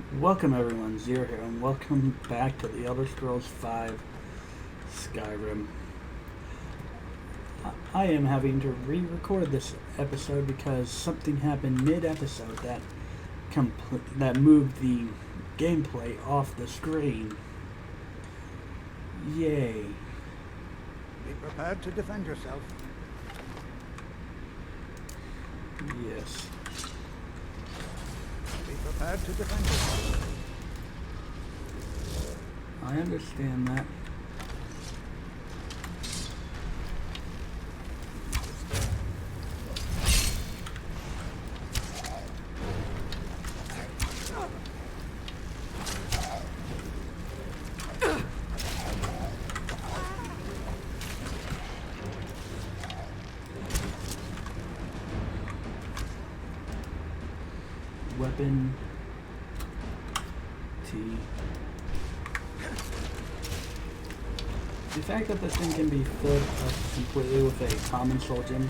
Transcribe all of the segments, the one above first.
Welcome everyone, Zero here, and welcome back to the Elder Scrolls V Skyrim. I am having to re-record this episode because something happened mid-episode that moved the gameplay off the screen. Yay. Be prepared to defend yourself. Yes. Be prepared to defend yourself. I understand that. Weapon T. The fact that this thing can be filled up completely with a common soul gem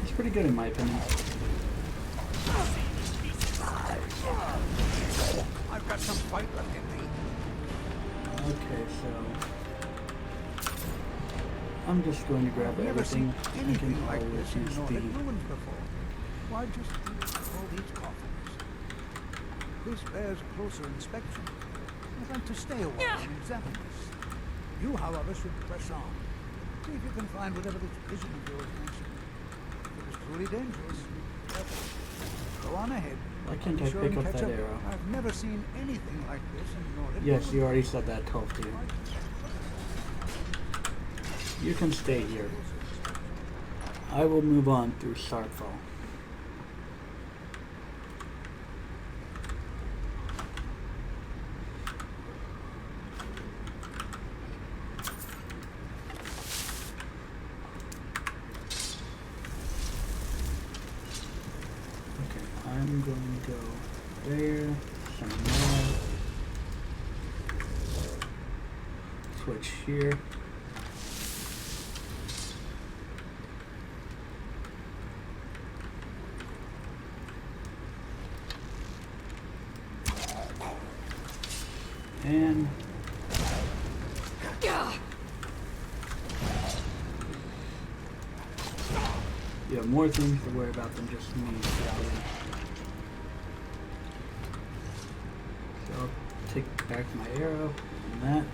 is pretty good in my opinion. I've got some fight left in me. Okay, so I'm just going to grab I've never everything. seen I anything can like always this in use Nordic the ruins before. Why just all these coffins? This bears closer inspection. I'd like to stay a while and examine this. You, however, should press on. See if you can find whatever this vision of yours mentioned. If it was truly dangerous, go on ahead. Why can't Be I sure pick and up catch that arrow? I've never seen anything like this in Nordic Yes, ruins. you already said that 12 to you. You can stay here. I will move on through Saathal. Okay, I'm going to go there, some more. Switch here. And you have more things to worry about than just me shouting. So I'll take back my arrow and that.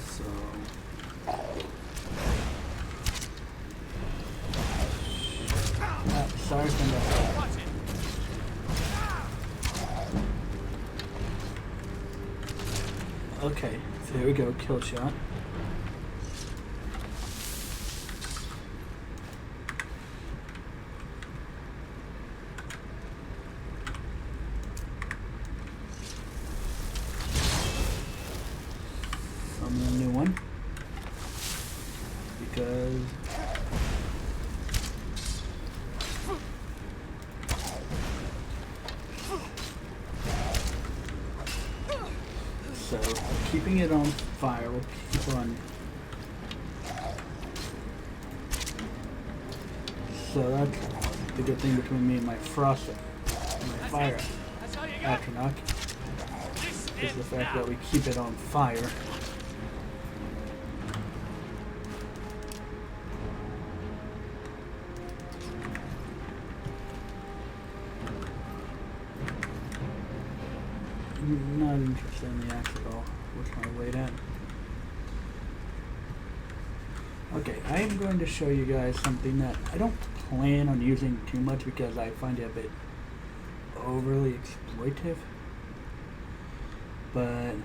So sorry for that. Okay, so here we go, kill shot. I'm a new one. Because so keeping it on fire will keep on. So that's the good thing between me and my frost and my fire atronach is the fact that we keep it on fire. Not interested in the axe at all. What's my weight at? Okay, I am going to show you guys something that I don't plan on using too much because I find it a bit overly exploitive. But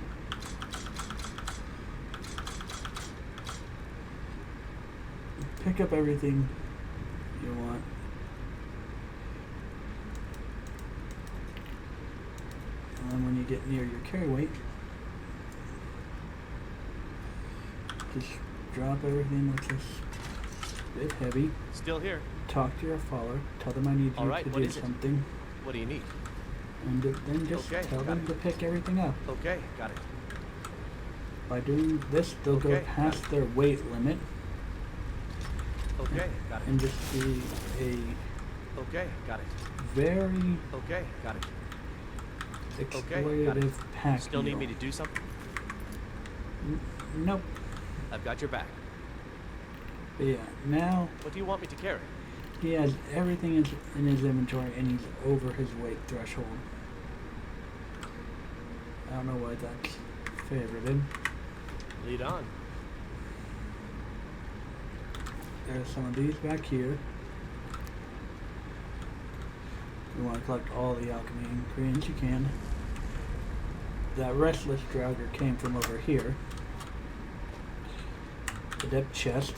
pick up everything you want. And then when you get near your carry weight, just drop everything that's a bit heavy. Still here. Talk to your follower. Tell them I need you to what do is it? something. What do you need? And then just Okay, tell got them it. to pick everything up. Okay, got it. By doing this, they'll go past their weight limit. Okay, got it. And just be a Okay, got it. very Okay, got it. exploitative pack Still need mule. me to do something? Nope. I've got your back. But yeah, now What do you want me to carry? he has everything in his inventory and he's over his weight threshold. I don't know why that's favorited. Lead on. There's some of these back here. You want to collect all the alchemy ingredients you can. That restless drauger came from over here. The depth chest.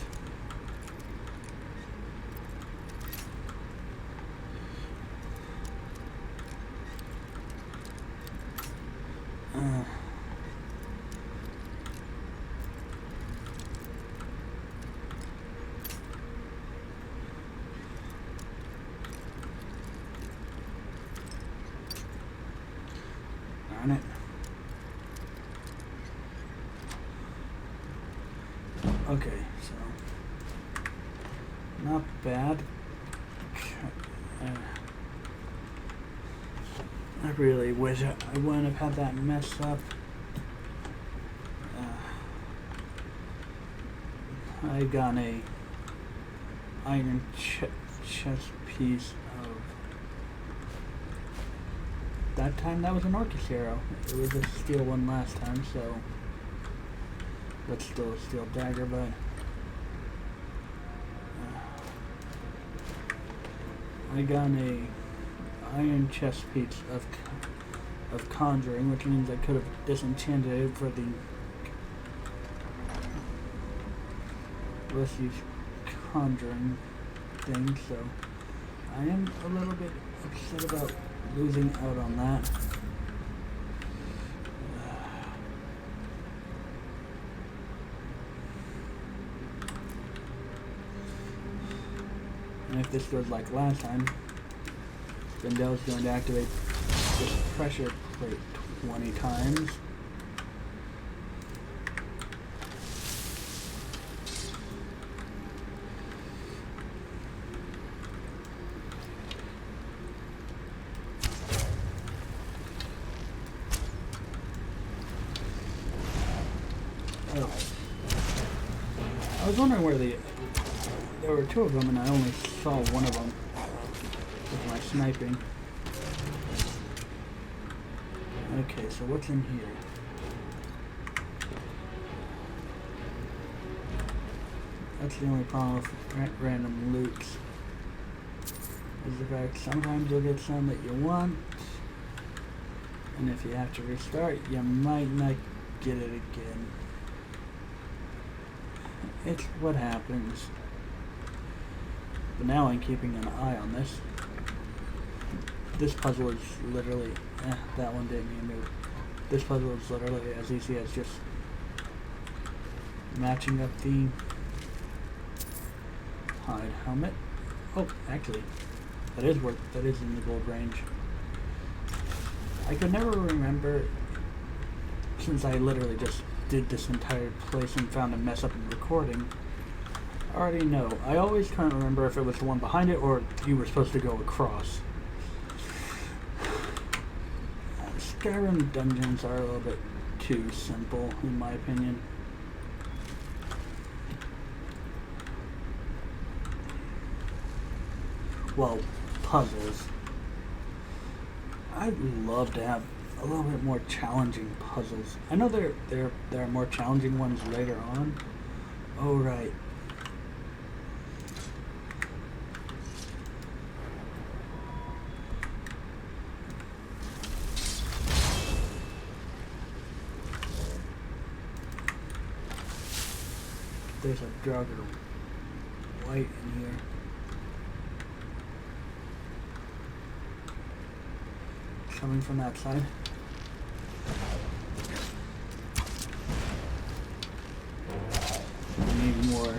Darn it. Okay, so not bad. I really wish I wouldn't have had that mess up. I got a iron chest piece of. That time that was an Orcus arrow. It was a steel one last time, so that's still a steel dagger, but I got a iron chest piece of conjuring, which means I could have disenchanted it for the Rusty's conjuring thing, so I am a little bit upset about losing out on that. And if this goes like last time, then Dell's going to activate this pressure plate 20 times. Oh. I was wondering where there were two of them and I only saw one of them with my sniping. Okay, so what's in here? That's the only problem with random loots. Is the fact sometimes you'll get some that you want, and if you have to restart, you might not get it again. It's what happens. But now I'm keeping an eye on this. This puzzle is literally, that one didn't even move. This puzzle is literally as easy as just matching up the hide helmet. Oh, actually, that is in the gold range. I could never remember, since I literally just did this entire place and found a mess up in recording. I already know. I always couldn't remember if it was the one behind it or you were supposed to go across. Skyrim dungeons are a little bit too simple, in my opinion. Well, puzzles. I'd love to have a little bit more challenging puzzles. I know there are more challenging ones later on. Oh, right. There's a Draugr white in here. Coming from that side. I need more.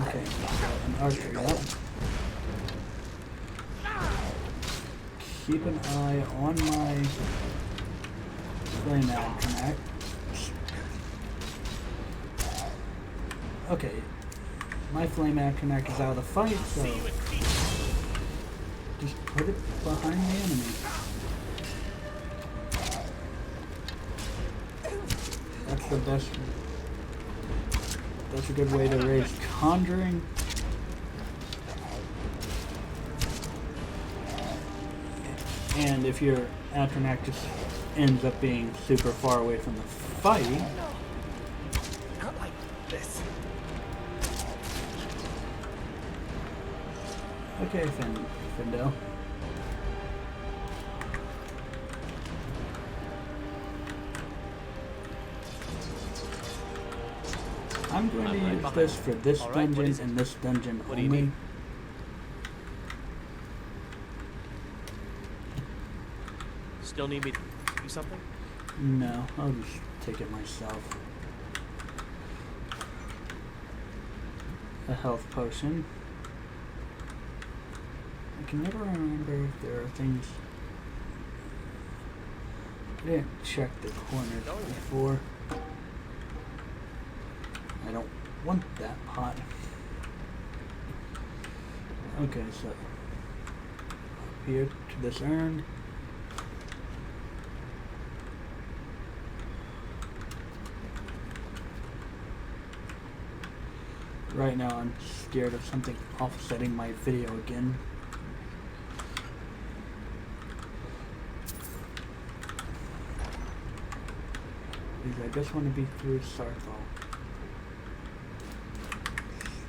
Okay, so an archery up. Keep an eye on my flame atronach. Okay, my flame atronach is out of the fight, so just put it behind the enemy. That's the best. That's a good way to raise conjuring. And if your atronach just ends up being super far away from the fight, Not like this. okay, Findel. I'm going to I'm right use behind this you. for this All right, what dungeon is it? and this dungeon What do you only. need? Still need me to do something? No, I'll just take it myself. A health potion. I can never remember if there are things. I didn't check the corners before. I don't want that pot. Okay, so up here to this urn. Right now I'm scared of something offsetting my video again. Because I just want to be through Saathal.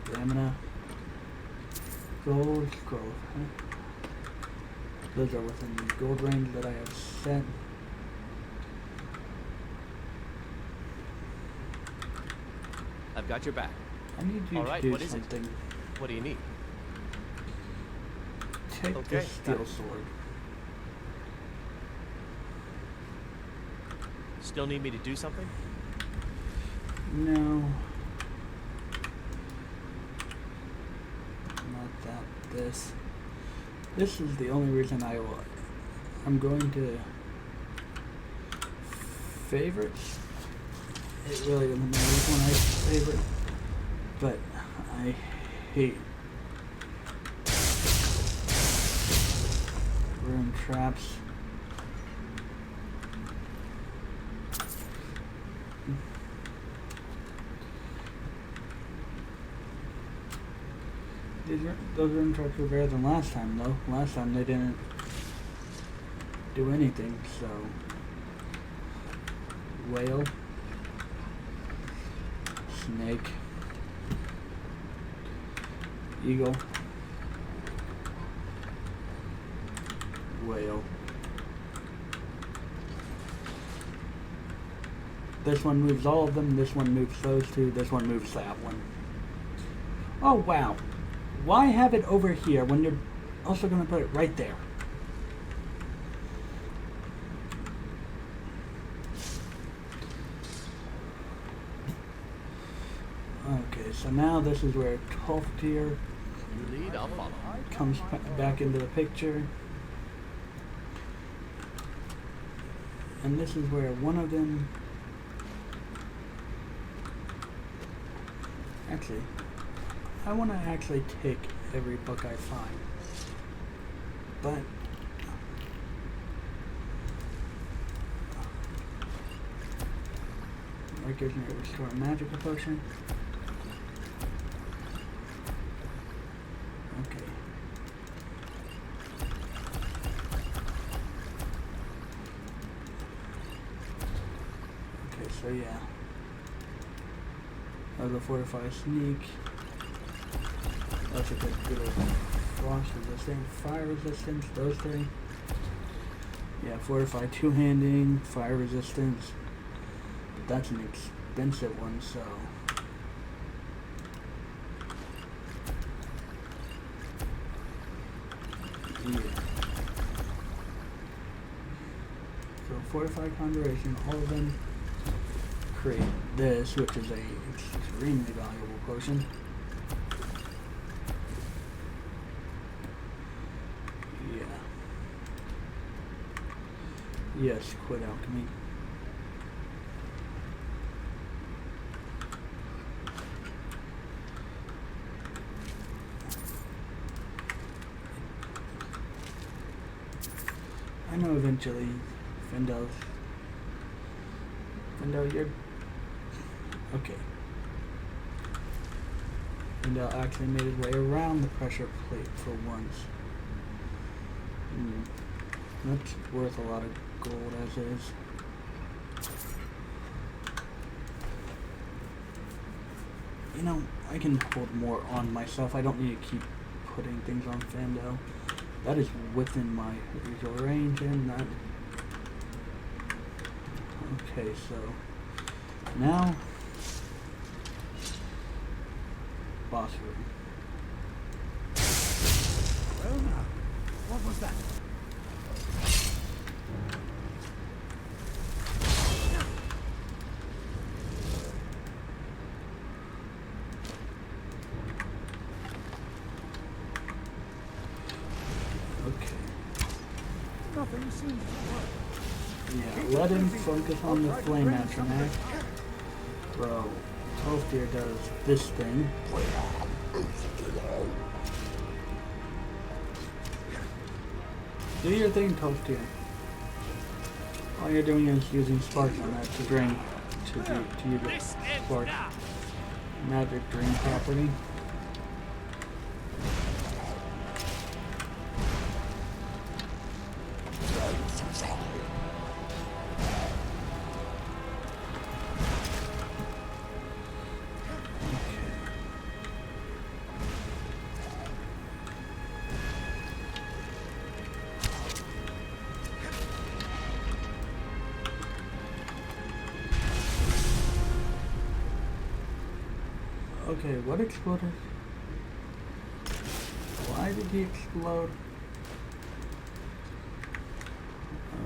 Stamina. Gold scroll. Those are within the gold range that I have set. I've got your back. I need you All to right, do what is it? something. What do you need? Take Okay, this got steel it. sword. Still need me to do something? No. Not that. This. This is the only reason I'm going to favorites. It really doesn't matter which one I favorite, but I hate rune traps. Those rune traps were better than last time, though. Last time they didn't do anything, so. Whale. Snake. Eagle. Whale. This one moves all of them, this one moves those two, this one moves that one. Oh wow. Why have it over here when you're also going to put it right there? Okay, so now this is where 12th tier You lead, I'll follow. comes back into the picture. And this is where one of them... Actually, I want to actually take every book I find. But... That gives me a restore magical potion. Okay. Okay, so yeah. I'll go fortify sneak. That's a good frost resistance, fire resistance, those three. Yeah, fortify two-handing, fire resistance. But that's an expensive one, so. Yeah. So fortify conjuration, all of them create this, which is a extremely valuable potion. Yeah. Yes, quit alchemy. know eventually, Fendel, you're okay. Fendel actually made his way around the pressure plate for once. That's worth a lot of gold as is. You know, I can hold more on myself. I don't need to keep putting things on Fendel. That is within my usual range, and that. Okay, so now boss room. Well now, what was that? Okay. Nothing seems to work. Yeah, let him focus on the flame atronach. Bro, Tolfdir does this thing. Do your thing, Tolfdir. All you're doing is using sparks on that to drain, to use a spark magic drain property. Okay, what exploded? Why did he explode?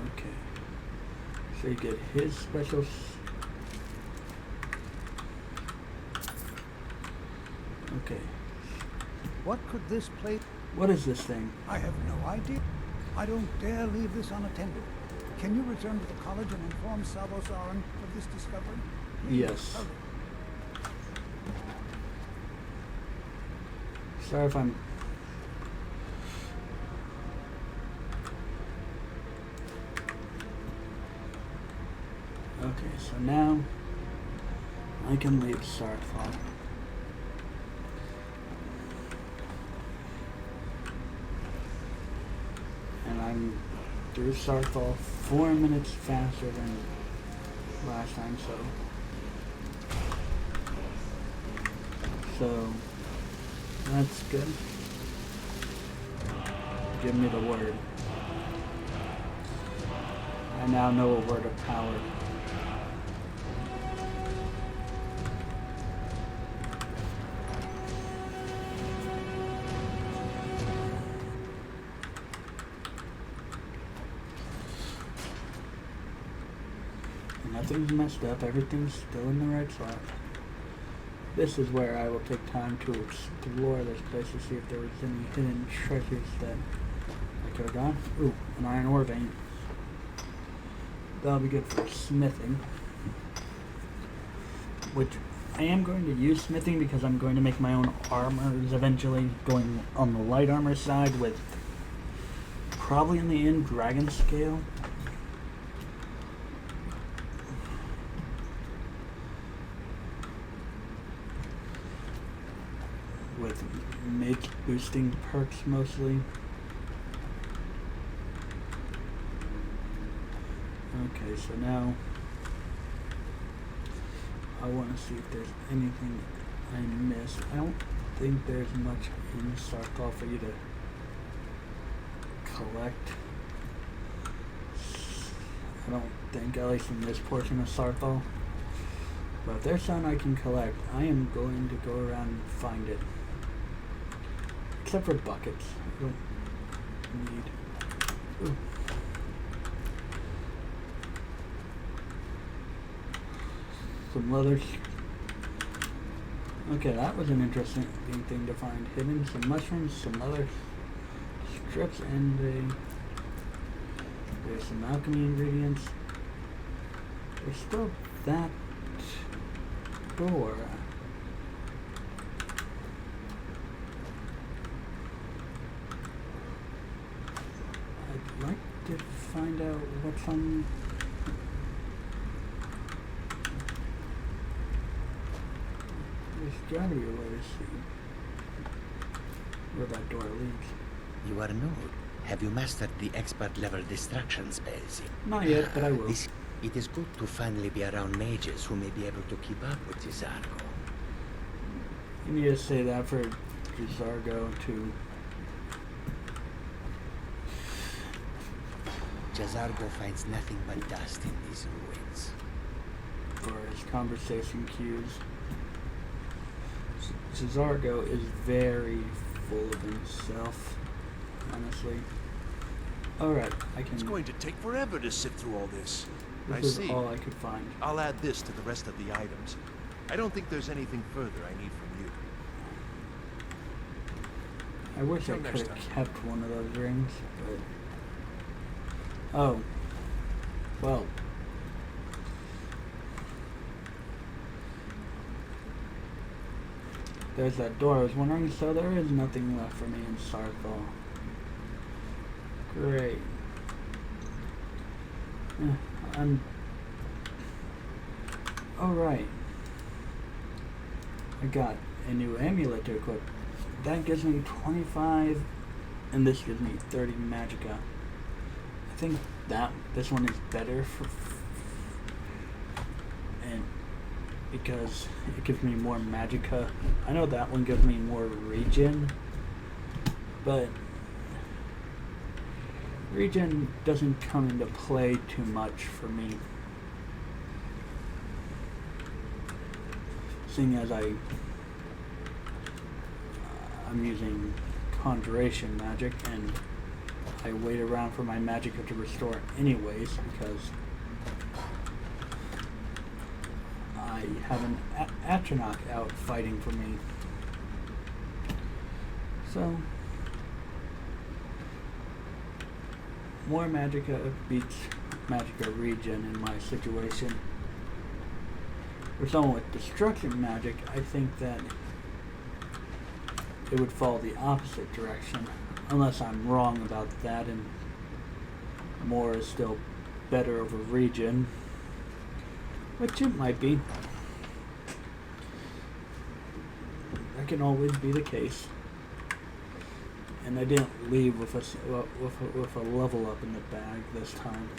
Okay. So you get his special... Okay. What could this plate... What is this thing? I have no idea. I don't dare leave this unattended. Can you return to the college and inform Savos Aran of this discovery? Please, Yes. hurry. Sorry if I'm... Okay, so now I can leave Saathal. And I'm through Saathal 4 minutes faster than last time, so that's good. Give me the word. I now know a word of power. Nothing's messed up, everything's still in the right spot. This is where I will take time to explore this place to see if there was any hidden treasures that I could have gone. Ooh, an iron ore vein. That'll be good for smithing. Which I am going to use smithing because I'm going to make my own armors eventually, going on the light armor side with probably in the end dragon scale. With mage boosting perks mostly. Okay, so now I want to see if there's anything I missed. I don't think there's much in Saathal for you to collect. I don't think, at least in this portion of Saathal. But if there's something I can collect, I am going to go around and find it. Except for buckets. I don't need... Ooh. Some leather. Okay, that was an interesting thing to find. Hidden some mushrooms, some leather strips, and there's some alchemy ingredients. There's still that door. I'd like to find out what's on. There's gotta be a way to see where that door leads. You are new. Have you mastered the expert level distraction spells? Not yet, but I will. It is good to finally be around mages who may be able to keep up with Zargo. You need to say that for Zargo too. Zargo finds nothing but dust in these ruins. For his conversation cues. Zargo is very full of himself, honestly. Alright, I can... It's going to take forever to sift through all this. This I is see. all I could find. I'll add this to the rest of the items. I don't think there's anything further I need from you. I wish I Till could next have time. kept one of those rings, but... Oh. Well. There's that door. I was wondering, so there is nothing left for me in Saathal. Great. Alright. I got a new amulet to equip. That gives me 25, and this gives me 30 magicka. I think that this one is better for, and because it gives me more magicka. I know that one gives me more regen, but regen doesn't come into play too much for me, seeing as I'm using conjuration magic, and I wait around for my magicka to restore anyways, because I have an Atronach out fighting for me. So, more magicka beats magicka regen in my situation. For someone with destruction magic, I think that it would fall the opposite direction, unless I'm wrong about that and more is still better over regen, which it might be. That can always be the case. And I didn't leave with a level up in the bag this time.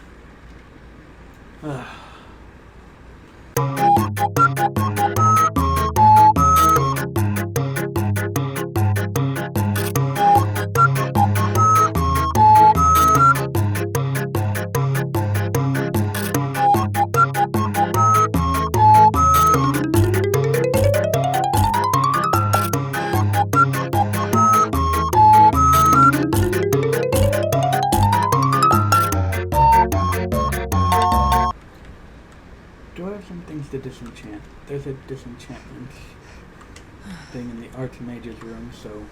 Do I have some things to disenchant? There's a disenchantment thing in the Archmage's room, so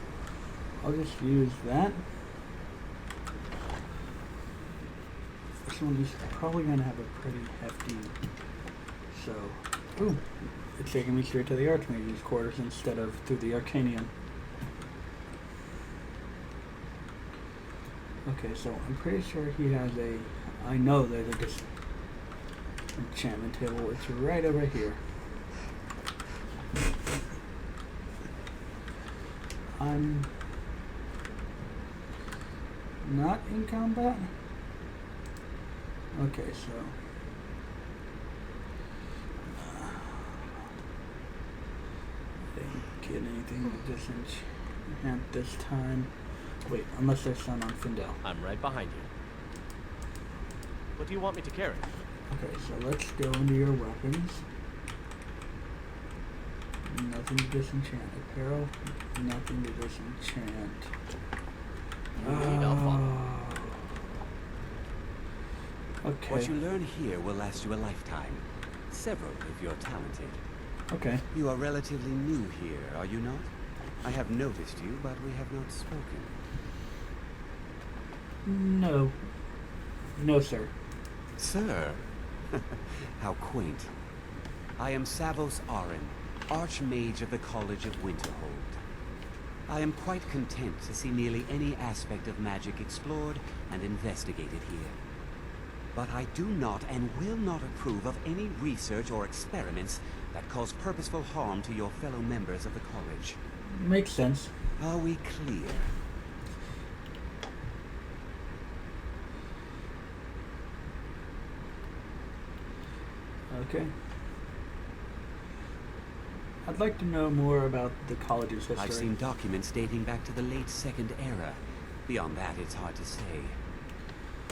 I'll just use that. This one is probably going to have a pretty hefty, so... Ooh, it's taking me straight to the Archmage's quarters instead of through the Arcanium. Okay, so I'm pretty sure he has a... I know there's a enchantment table. It's right over here. I'm not in combat. Okay, so didn't get anything to disenchant this time. Wait, unless there's some on Findel. I'm right behind you. What do you want me to carry? Okay, so let's go into your weapons. Nothing to disenchant. Apparel, nothing to disenchant. You need a follow. Okay. What you learn here will last you a lifetime. Several if you're talented. Okay. You are relatively new here, are you not? I have noticed you, but we have not spoken. No. No, sir. Sir? How quaint. I am Savos Arin, Archmage of the College of Winterhold. I am quite content to see nearly any aspect of magic explored and investigated here. But I do not and will not approve of any research or experiments that cause purposeful harm to your fellow members of the college. Makes sense. Are we clear? Okay. I'd like to know more about the college's history. I've seen documents dating back to the late Second Era. Beyond that, it's hard to say.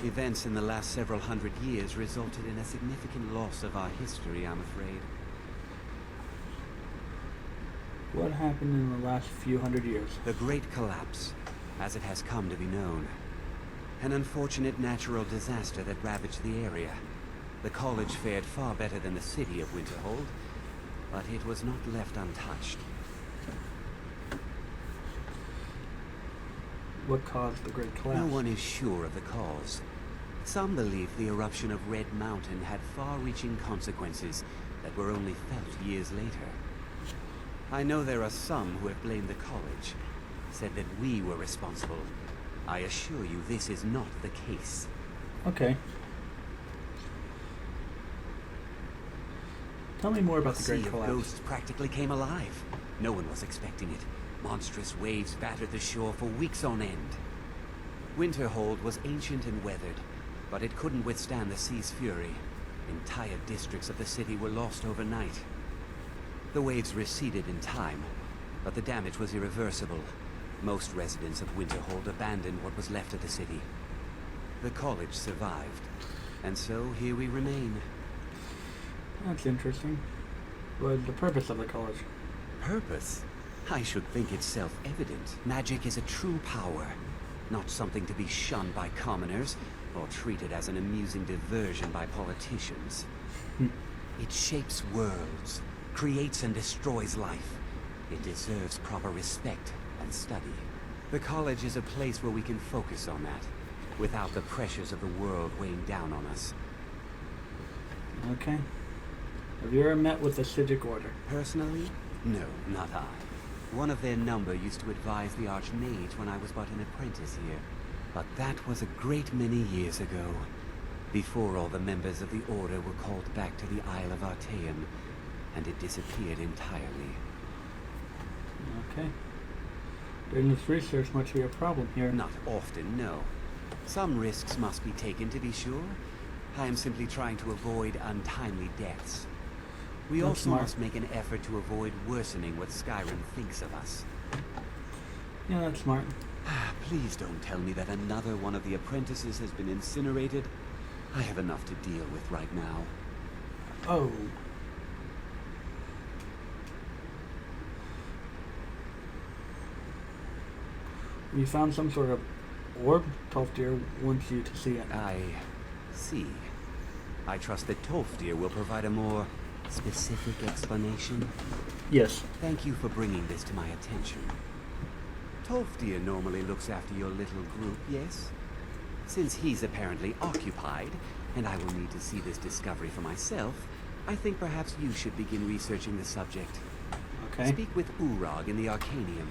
Events in the last several hundred years resulted in a significant loss of our history, I'm afraid. What happened in the last few hundred years? The Great Collapse, as it has come to be known. An unfortunate natural disaster that ravaged the area. The college fared far better than the city of Winterhold, but it was not left untouched. What caused the Great Collapse? No one is sure of the cause. Some believe the eruption of Red Mountain had far-reaching consequences that were only felt years later. I know there are some who have blamed the college, said that we were responsible. I assure you this is not the case. Okay. Tell me more about the Great Sea of Collapse. Ghosts practically came alive. No one was expecting it. Monstrous waves battered the shore for weeks on end. Winterhold was ancient and weathered, but it couldn't withstand the sea's fury. Entire districts of the city were lost overnight. The waves receded in time, but the damage was irreversible. Most residents of Winterhold abandoned what was left of the city. The college survived, and so here we remain. That's interesting. What is the purpose of the college? Purpose? I should think it's self-evident. Magic is a true power, not something to be shunned by commoners or treated as an amusing diversion by politicians. It shapes worlds, creates and destroys life. It deserves proper respect and study. The college is a place where we can focus on that, without the pressures of the world weighing down on us. Okay. Have you ever met with the Sigic Order? Personally? No, not I. One of their number used to advise the Archmage when I was but an apprentice here. But that was a great many years ago, before all the members of the Order were called back to the Isle of Artaeum, and it disappeared entirely. Okay. Doing this research must be a problem here. Not often, no. Some risks must be taken, to be sure. I am simply trying to avoid untimely deaths. We That's also smart. must make an effort to avoid worsening what Skyrim thinks of us. Yeah, that's smart. Please don't tell me that another one of the apprentices has been incinerated. I have enough to deal with right now. Oh. You found some sort of orb? Tolfdir wants you to see it. I see. I trust that Tolfdir will provide a more specific explanation. Yes. Thank you for bringing this to my attention. Tolfdir normally looks after your little group, yes? Since he's apparently occupied, and I will need to see this discovery for myself, I think perhaps you should begin researching the subject. Okay. Speak with Urag in the Arcanium.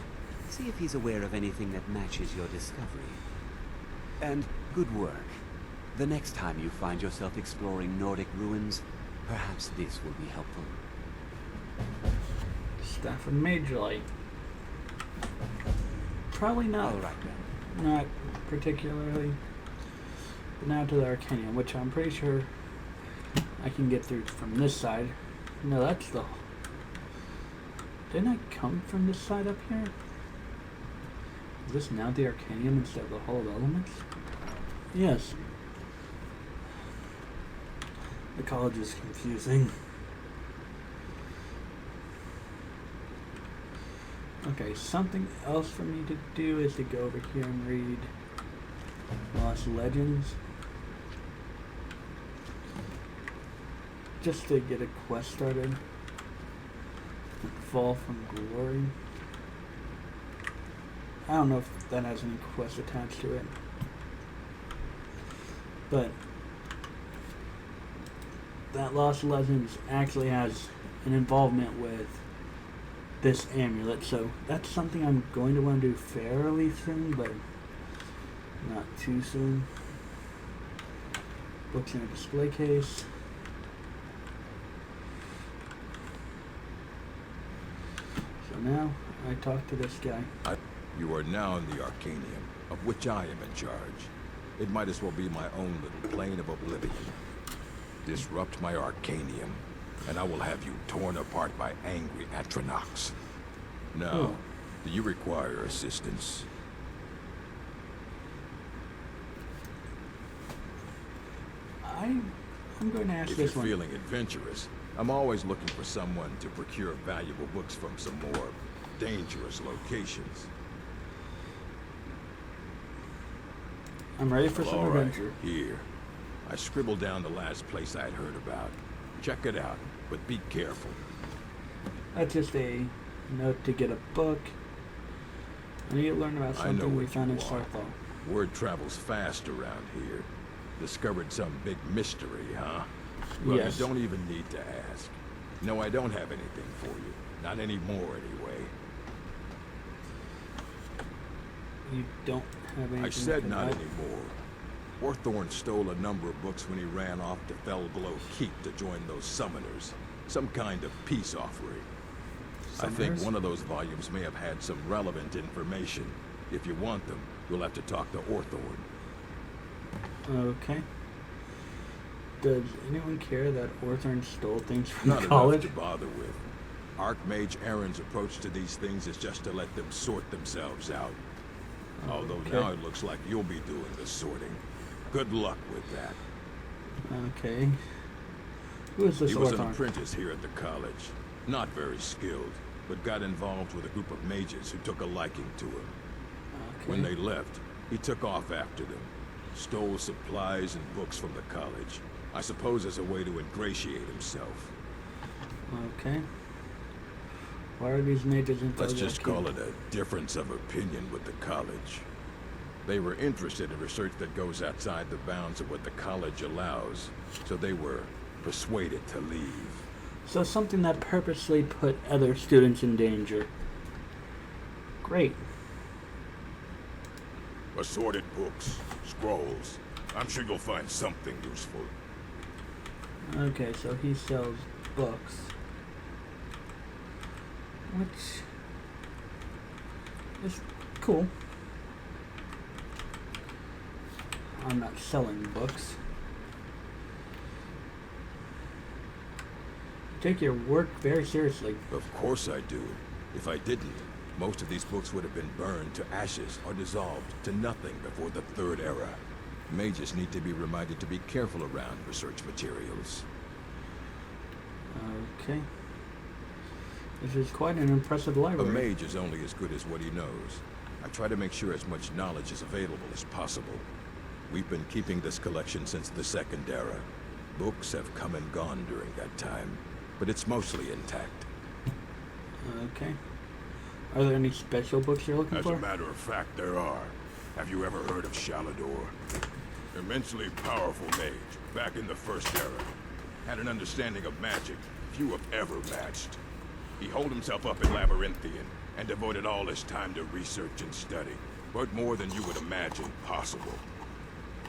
See if he's aware of anything that matches your discovery. And good work. The next time you find yourself exploring Nordic ruins, perhaps this will be helpful. Staff of Mage Light. Probably not. All right, then. Not particularly. But now to the Arcanium, which I'm pretty sure I can get through from this side. No, that's the... Didn't I come from this side up here? Is this now the Arcanium instead of the Hall of Elements? Yes. The college is confusing. Okay, something else for me to do is to go over here and read Lost Legends. Just to get a quest started. Fall from Glory. I don't know if that has any quest attached to it. But that Lost Legends actually has an involvement with this amulet, so that's something I'm going to want to do fairly soon, but not too soon. Books in a display case. So now I talk to this guy. You are now in the Arcanium, of which I am in charge. It might as well be my own little plane of oblivion. Disrupt my Arcanium, and I will have you torn apart by angry Atronachs. Now, Oh. do you require assistance? I'm going to ask If you're this one. feeling adventurous, I'm always looking for someone to procure valuable books from some more dangerous locations. I'm ready for Well, some all right, adventure. here. I scribbled down the last place I'd heard about. Check it out, but be careful. That's just a note to get a book. I need to learn about I know something we what found in you are. Saathal. Word travels fast around here. Discovered some big mystery, huh? Well, Yes. you don't even need to ask. No, I don't have anything for you. Not anymore, anyway. You don't have anything I said to not provide? anymore. Orthorn stole a number of books when he ran off to Fellglow Keep to join those summoners. Some kind of peace offering. I think Summoners? one of those volumes may have had some relevant information. If you want them, you'll have to talk to Orthorn. Okay. Does anyone care that Orthorn stole things from Not the enough college? to bother with. Archmage Aaron's approach to these things is just to let them sort themselves out. Although Okay. now it looks like you'll be doing the sorting. Good luck with that. Okay. Who is this He was an Orthorn? apprentice here at the college. Not very skilled, but got involved with a group of mages who took a liking to him. Okay. When they left, he took off after them. Stole supplies and books from the college. I suppose as a way to ingratiate himself. Okay. Why are these mages in Let's just Fellglow call Keep? it a difference of opinion with the college. They were interested in research that goes outside the bounds of what the college allows, so they were persuaded to leave. So something that purposely put other students in danger. Great. Assorted books, scrolls. I'm sure you'll find something useful. Okay, so he sells books. Which is cool. I'm not selling books. You take your work very seriously. Of course I do. If I didn't, most of these books would have been burned to ashes or dissolved to nothing before the Third Era. Mages need to be reminded to be careful around research materials. Okay. This is quite an impressive A library. mage is only as good as what he knows. I try to make sure as much knowledge is available as possible. We've been keeping this collection since the Second Era. Books have come and gone during that time, but it's mostly intact. Okay. Are there any special books you're looking As for? a matter of fact, there are. Have you ever heard of Shalador? Immensely powerful mage, back in the First Era. Had an understanding of magic few have ever matched. He holed himself up in Labyrinthian and devoted all his time to research and study, but more than you would imagine possible.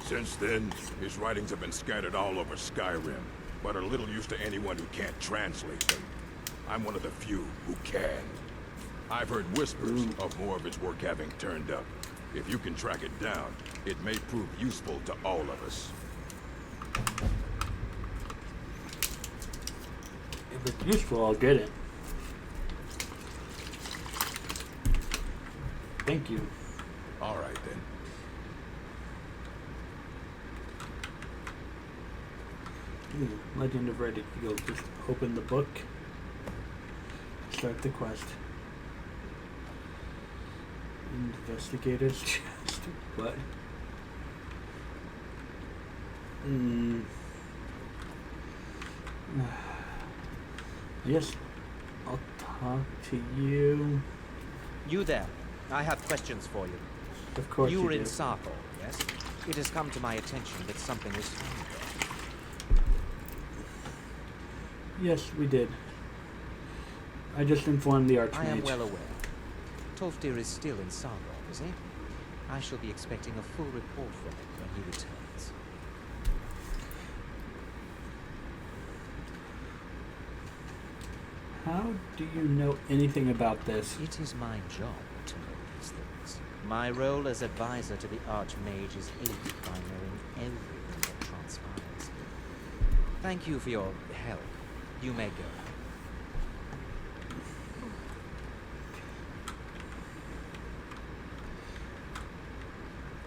Since then, his writings have been scattered all over Skyrim, but are little use to anyone who can't translate them. I'm one of the few who can. I've heard whispers of more of his work having turned up. If you can track it down, it may prove useful to all of us. If it's useful, I'll get it. Thank you. All right, then. Legend of Red Eagle. Just open the book. Start the quest. Investigator's chest. What? Yes. I'll talk to you. You there. I have questions for you. Of course You you were in do. Saathal, yes? It has come to my attention that something was found there. Yes, we did. I just informed the Archmage. I am well aware. Tolfdir is still in Saathal, is he? I shall be expecting a full report from him when he returns. How do you know anything about this? It is my job to know these things. My role as advisor to the Archmage is aided by knowing everything that transpires. Thank you for your help. You may go.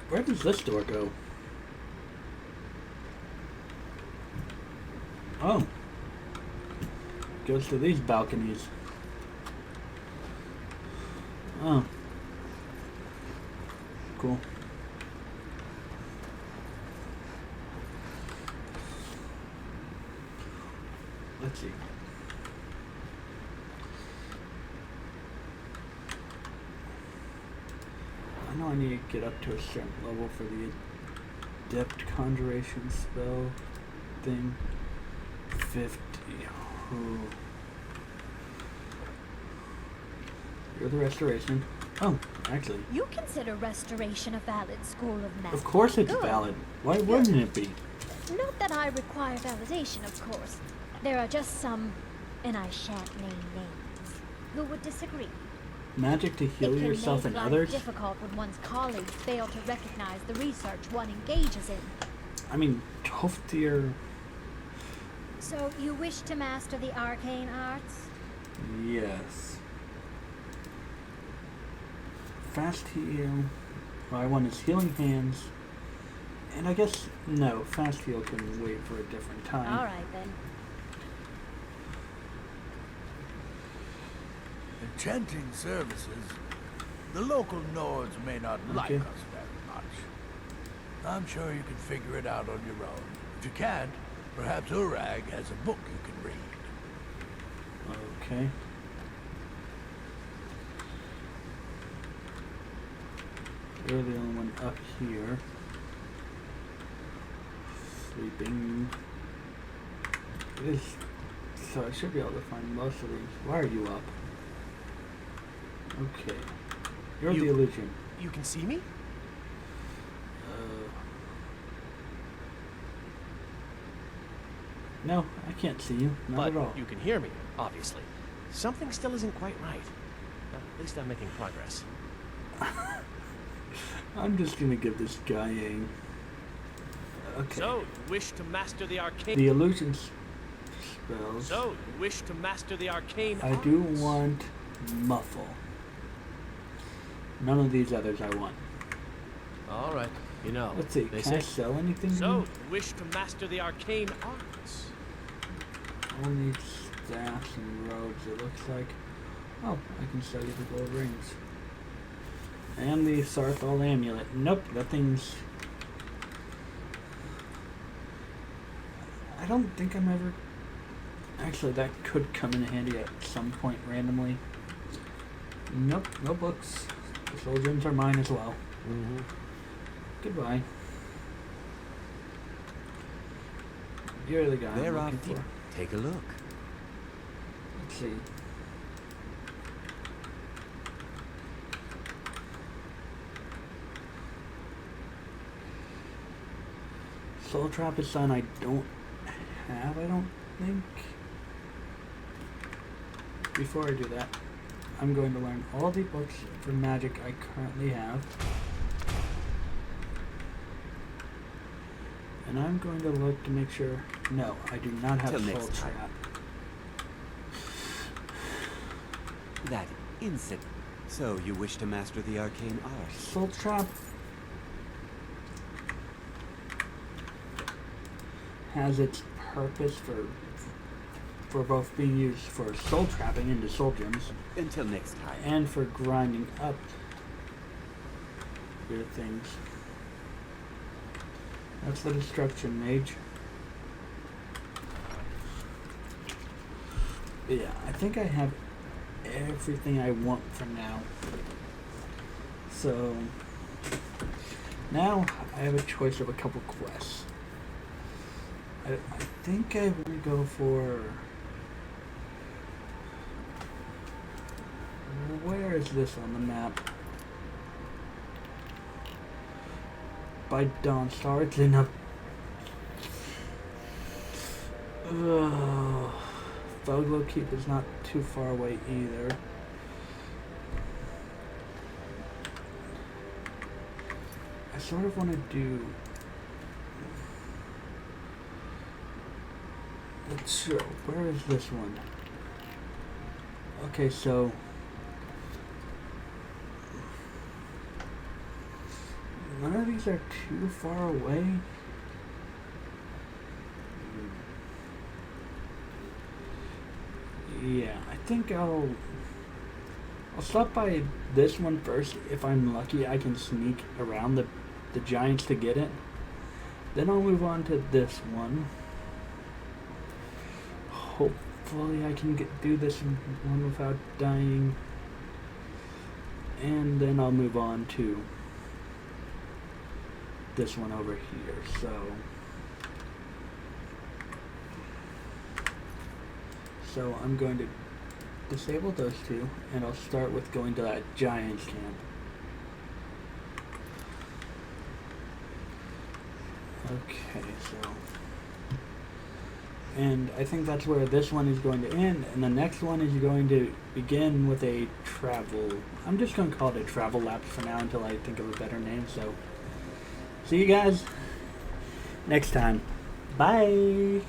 Where does this door go? Oh. Goes to these balconies. Oh. Cool. Let's see. I know I need to get up to a certain level for the adept conjuration spell thing. 50. Oh. You're the restoration. Oh, actually. You consider restoration a valid school of magic? Of course it's Good. valid. Why wouldn't it be? Not that I require validation, of course. There are just some, and I shan't name names, who would disagree. Magic to heal It yourself can and make life others? difficult when one's colleagues fail to recognize the research one engages in. I mean, Toftir. So you wish to master the arcane arts? Yes. Fast heal. Well, I want his healing hands. And I guess, no, fast heal can wait for a different time. Alright then. Enchanting services. The local Nords may not like Okay. us very much. I'm sure you can figure it out on your own. If you can't, perhaps Urag has a book you can read. Okay. You're the only one up here. Sleeping. It is. So I should be able to find most of these. Why are you up? Okay. You're the illusion. You can see me? No, I can't see you. Not But at all. you can hear me, obviously. Something still isn't quite right. At least I'm making progress. I'm just gonna give this guy a. Okay. So, you wish to master the arcane... The illusion spells. So, you wish to master the arcane I do arts. want muffle. None of these others I want. All right. You know, Let's see. they Can I say... sell anything? to So, you? you wish to master the arcane arts. Only staffs and robes. It looks like. Oh, I can sell you the gold rings. And the Saathal amulet. Nope, that thing's. I don't think I'm ever. Actually, that could come in handy at some point randomly. Nope, no books. The soul gems are mine as well. Mm-hmm. Goodbye. You're the guy There I'm are looking few. for. Take a look. Let's see. Soul Trap is something I don't have, I don't think. Before I do that, I'm going to learn all the books for magic I currently have. And I'm going to look to make sure. No, I do not have Till Soul next time. Trap. That insect. So you wish to master the arcane arts? Soul Trap has its purpose for both being used for soul trapping into soul gems Until next time. and for grinding up weird things. That's the destruction mage. But yeah, I think I have everything I want for now. So now I have a choice of a couple quests. I think I want to go for. Where is this on the map? By Dawnstar, it's in a Foglow Keep is not too far away either. I sort of want to do... Let's see, where is this one? Okay, so... None of these are too far away. Yeah, I think I'll stop by this one first. If I'm lucky, I can sneak around the giants to get it. Then I'll move on to this one. Hopefully I can do this one without dying. And then I'll move on to this one over here. So I'm going to disable those two, and I'll start with going to that giant's camp. Okay, so... And I think that's where this one is going to end, and the next one is going to begin with a travel... I'm just going to call it a travel lapse for now until I think of a better name, so... See you guys next time. Bye!